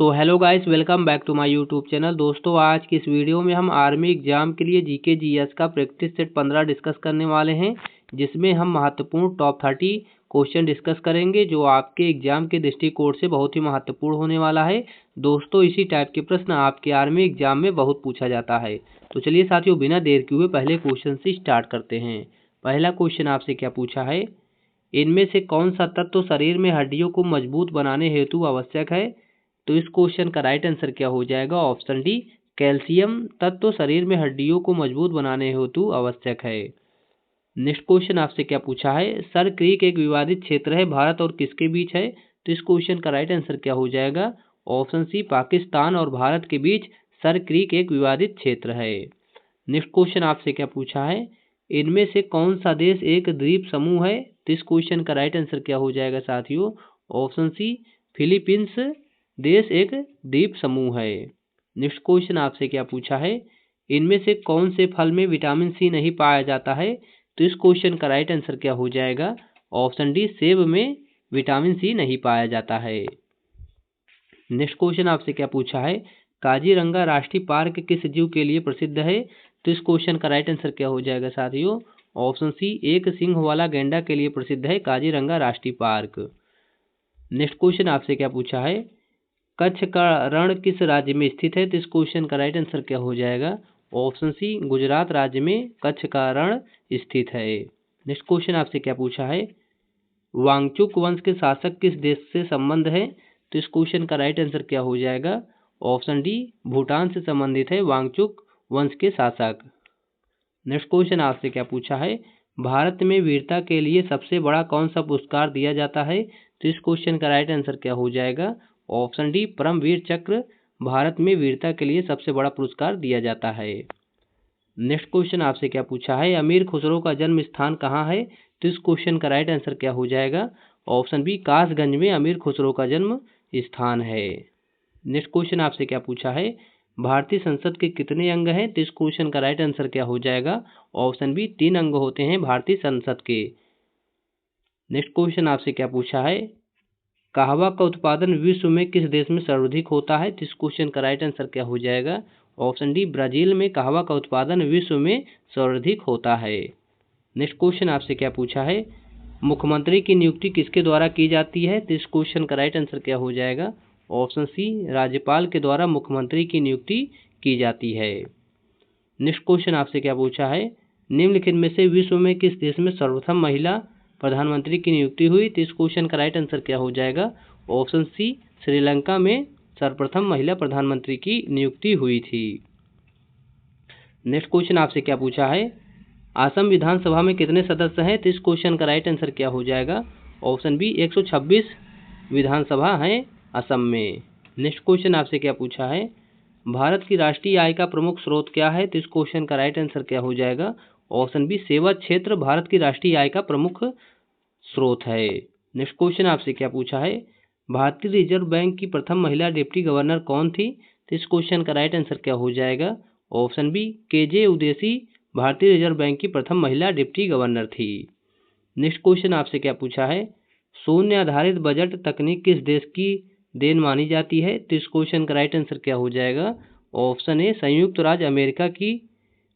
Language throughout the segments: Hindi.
So hello guys, welcome back to my YouTube channel. दोस्तों, आज की इस वीडियो में हम आर्मी एग्जाम के लिए जीके जीएस का प्रैक्टिस सेट 15 डिस्कस करने वाले हैं, जिसमें हम महत्वपूर्ण टॉप 30 क्वेश्चन डिस्कस करेंगे जो आपके एग्जाम के दृष्टिकोण से बहुत ही महत्वपूर्ण होने वाला है। दोस्तों, इसी टाइप के प्रश्न आपके आर्मी एग्जाम में बहुत पूछा जाता है। तो चलिए साथियों, बिना देर किए हुए पहले क्वेश्चन से स्टार्ट करते हैं। पहला क्वेश्चन आपसे क्या पूछा है, इनमें से कौन सा तत्व शरीर में हड्डियों को मजबूत बनाने हेतु आवश्यक है? तो इस क्वेश्चन का राइट आंसर क्या हो जाएगा? ऑप्शन डी, कैल्शियम तत्व शरीर में हड्डियों को मजबूत बनाने हेतु आवश्यक है। नेक्स्ट क्वेश्चन आपसे क्या पूछा है, सर क्रीक एक विवादित क्षेत्र है, भारत और किसके बीच है? तो इस क्वेश्चन का राइट आंसर क्या हो जाएगा? ऑप्शन सी, पाकिस्तान और भारत के बीच सर क्रीक एक विवादित क्षेत्र है। नेक्स्ट क्वेश्चन आपसे क्या पूछा है, इनमें से कौन सा देश एक द्वीप समूह है? तो इस क्वेश्चन का राइट आंसर क्या हो जाएगा साथियों? ऑप्शन सी, फिलीपींस देश एक द्वीप समूह है। नेक्स्ट क्वेश्चन आपसे क्या पूछा है, इनमें से कौन से फल में विटामिन सी नहीं पाया जाता है? तो इस क्वेश्चन का राइट आंसर क्या हो जाएगा? ऑप्शन डी, सेब में विटामिन सी नहीं पाया जाता है। नेक्स्ट क्वेश्चन आपसे क्या पूछा है, काजीरंगा राष्ट्रीय पार्क किस जीव के लिए प्रसिद्ध है? तो इस क्वेश्चन का राइट आंसर क्या हो जाएगा साथियों? ऑप्शन सी, एक सिंह वाला गैंडा के लिए प्रसिद्ध है काजीरंगा राष्ट्रीय पार्क। नेक्स्ट क्वेश्चन आपसे क्या पूछा है, कच्छ का रण किस राज्य में स्थित है? तो इस क्वेश्चन का राइट आंसर क्या हो जाएगा? ऑप्शन सी, गुजरात राज्य में कच्छ का रण स्थित है। नेक्स्ट क्वेश्चन आपसे क्या पूछा है, वांगचुक वंश के शासक किस देश से संबंध है? तो इस क्वेश्चन का राइट आंसर क्या हो जाएगा? ऑप्शन डी, भूटान से संबंधित है वांगचुक वंश के शासक। नेक्स्ट क्वेश्चन आपसे क्या पूछा है, भारत में वीरता के लिए सबसे बड़ा कौन सा पुरस्कार दिया जाता है? तो इस क्वेश्चन का राइट आंसर क्या हो जाएगा? ऑप्शन डी, परमवीर चक्र भारत में वीरता के लिए सबसे बड़ा पुरस्कार दिया जाता है। नेक्स्ट क्वेश्चन आपसे क्या पूछा है, अमीर खुसरो का जन्म स्थान कहाँ है? तो इस क्वेश्चन का राइट आंसर क्या हो जाएगा? ऑप्शन बी, कासगंज में अमीर खुसरो का जन्म स्थान है। नेक्स्ट क्वेश्चन आपसे क्या पूछा है, भारतीय संसद के कितने अंग हैं? तो इस क्वेश्चन का राइट आंसर क्या हो जाएगा? ऑप्शन बी, 3 अंग होते हैं भारतीय संसद के। नेक्स्ट क्वेश्चन आपसे क्या पूछा है, कहवा का उत्पादन विश्व में किस देश में सर्वाधिक होता है? तो इस क्वेश्चन का राइट आंसर क्या हो जाएगा? ऑप्शन डी, ब्राजील में कहवा का उत्पादन विश्व में सर्वाधिक होता है। नेक्स्ट क्वेश्चन आपसे क्या पूछा है, मुख्यमंत्री की नियुक्ति किसके द्वारा की जाती है? तो इस क्वेश्चन का राइट आंसर क्या हो जाएगा? ऑप्शन सी, राज्यपाल के द्वारा मुख्यमंत्री की नियुक्ति की जाती है। नेक्स्ट क्वेश्चन आपसे क्या पूछा है, निम्नलिखित में से विश्व में किस देश में सर्वप्रथम महिला प्रधानमंत्री की नियुक्ति हुई? तो इस क्वेश्चन का राइट आंसर क्या हो जाएगा? ऑप्शन सी, श्रीलंका में सर्वप्रथम महिला प्रधानमंत्री की नियुक्ति हुई थी। नेक्स्ट क्वेश्चन आपसे क्या पूछा है, असम विधानसभा में कितने सदस्य हैं? तो इस क्वेश्चन का राइट आंसर क्या हो जाएगा? ऑप्शन बी, 126 विधानसभा हैं असम में। नेक्स्ट क्वेश्चन आपसे क्या पूछा है, भारत की राष्ट्रीय आय का प्रमुख स्रोत क्या है? तो इस क्वेश्चन का राइट आंसर क्या हो जाएगा? ऑप्शन बी, सेवा क्षेत्र भारत की राष्ट्रीय आय का प्रमुख स्रोत है। नेक्स्ट क्वेश्चन आपसे क्या पूछा है, भारतीय रिजर्व बैंक की प्रथम महिला डिप्टी गवर्नर कौन थी? तो इस क्वेश्चन का राइट आंसर क्या हो जाएगा? ऑप्शन बी, केजे उदेसी भारतीय रिजर्व बैंक की प्रथम महिला डिप्टी गवर्नर थी। नेक्स्ट क्वेश्चन आपसे क्या पूछा है, शून्य आधारित बजट तकनीक किस देश की देन मानी जाती है? तो इस क्वेश्चन का राइट आंसर क्या हो जाएगा? ऑप्शन ए, संयुक्त राज्य अमेरिका की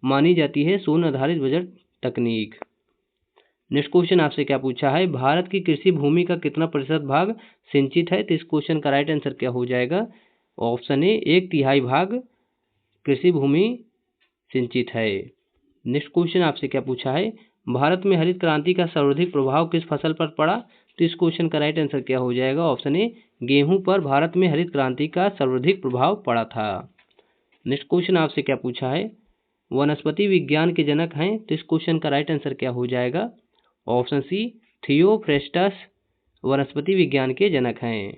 मानी जाती है शून्य आधारित बजट तकनीक। नेक्स्ट क्वेश्चन आपसे क्या पूछा है, भारत की कृषि भूमि का कितना प्रतिशत भाग सिंचित है? तो इस क्वेश्चन का राइट आंसर क्या हो जाएगा? ऑप्शन ए, 1/3 भाग कृषि भूमि सिंचित है। नेक्स्ट क्वेश्चन आपसे क्या पूछा है, भारत में हरित क्रांति का सर्वाधिक प्रभाव किस फसल पर पड़ा? तो इस क्वेश्चन का राइट आंसर क्या हो जाएगा? ऑप्शन ए, गेहूं पर भारत में हरित क्रांति का सर्वाधिक प्रभाव पड़ा था। नेक्स्ट क्वेश्चन आपसे क्या पूछा है, वनस्पति विज्ञान के जनक हैं? तो इस क्वेश्चन का राइट आंसर क्या हो जाएगा? ऑप्शन सी, थियोफ्रेस्टस वनस्पति विज्ञान के जनक हैं।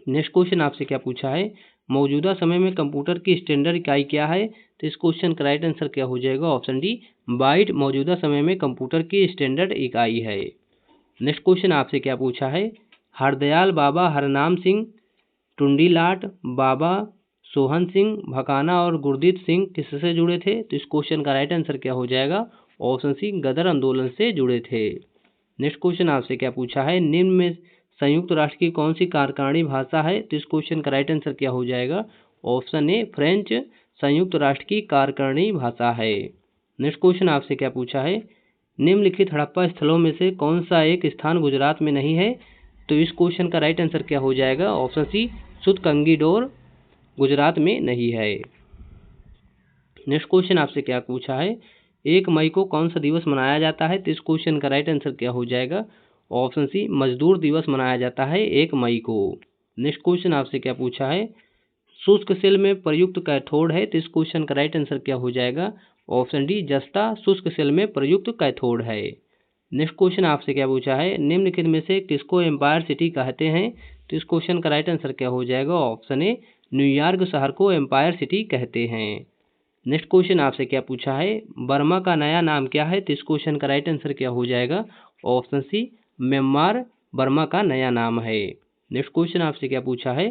नेक्स्ट क्वेश्चन आपसे क्या पूछा है, मौजूदा समय में कंप्यूटर की स्टैंडर्ड इकाई क्या है? तो इस क्वेश्चन का राइट आंसर क्या हो जाएगा? ऑप्शन डी, बाइट मौजूदा समय में कंप्यूटर की स्टैंडर्ड इकाई है। नेक्स्ट क्वेश्चन आपसे क्या पूछा है, हरदयाल बाबा हरनाम सिंह टुंडीलाट बाबा सोहन सिंह भकाना और गुरदीप सिंह किससे जुड़े थे? तो इस क्वेश्चन का राइट आंसर क्या हो जाएगा? ऑप्शन सी, गदर आंदोलन से जुड़े थे। नेक्स्ट क्वेश्चन आपसे क्या पूछा है, निम्न में संयुक्त राष्ट्र की कौन सी कार्यकारिणी भाषा है? तो इस क्वेश्चन का राइट आंसर क्या हो जाएगा? ऑप्शन ए फ्रेंच संयुक्त राष्ट्र की कार्यकारिणी भाषा है। नेक्स्ट क्वेश्चन आपसे क्या पूछा है? निम्नलिखित हड़प्पा स्थलों में से कौन सा एक स्थान गुजरात में नहीं है? तो इस क्वेश्चन का राइट आंसर क्या हो जाएगा? ऑप्शन सी सुतकंगी डोर गुजरात में नहीं है। नेक्स्ट क्वेश्चन आपसे क्या पूछा है? 1 मई को कौन सा दिवस मनाया जाता है? तो इस क्वेश्चन का राइट आंसर क्या हो जाएगा? ऑप्शन सी मजदूर दिवस मनाया जाता है 1 मई को। नेक्स्ट क्वेश्चन आपसे क्या पूछा है? शुष्क सेल में प्रयुक्त कैथोड है, तो इस क्वेश्चन का राइट आंसर क्या हो जाएगा? ऑप्शन डी जस्ता शुष्क सेल में प्रयुक्त कैथोड है। नेक्स्ट क्वेश्चन आपसे क्या पूछा है? निम्नलिखित में से किसको एम्पायर सिटी कहते हैं? तो इस क्वेश्चन का राइट आंसर क्या हो जाएगा? ऑप्शन ए न्यूयॉर्क शहर को एम्पायर सिटी कहते हैं। नेक्स्ट क्वेश्चन आपसे क्या पूछा है? बर्मा का नया नाम क्या है? तो इस क्वेश्चन का राइट आंसर क्या हो जाएगा? ऑप्शन सी म्यांमार बर्मा का नया नाम है। नेक्स्ट क्वेश्चन आपसे क्या पूछा है?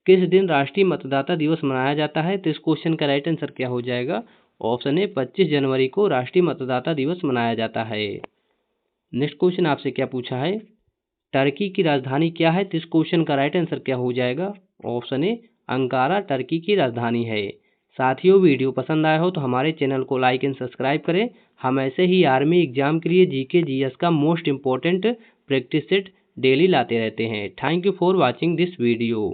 किस दिन राष्ट्रीय मतदाता दिवस मनाया जाता है? तो इस क्वेश्चन का राइट आंसर क्या हो जाएगा? ऑप्शन ए 25 जनवरी को राष्ट्रीय मतदाता दिवस मनाया जाता है। नेक्स्ट क्वेश्चन आपसे क्या पूछा है? टर्की की राजधानी क्या है? तो इस क्वेश्चन का राइट आंसर क्या हो जाएगा? ऑप्शन ए अंकारा टर्की की राजधानी है। साथियों, वीडियो पसंद आया हो तो हमारे चैनल को लाइक एंड सब्सक्राइब करें। हम ऐसे ही आर्मी एग्जाम के लिए जीके जीएस का most important practice set daily लाते रहते हैं। Thank you for watching this video.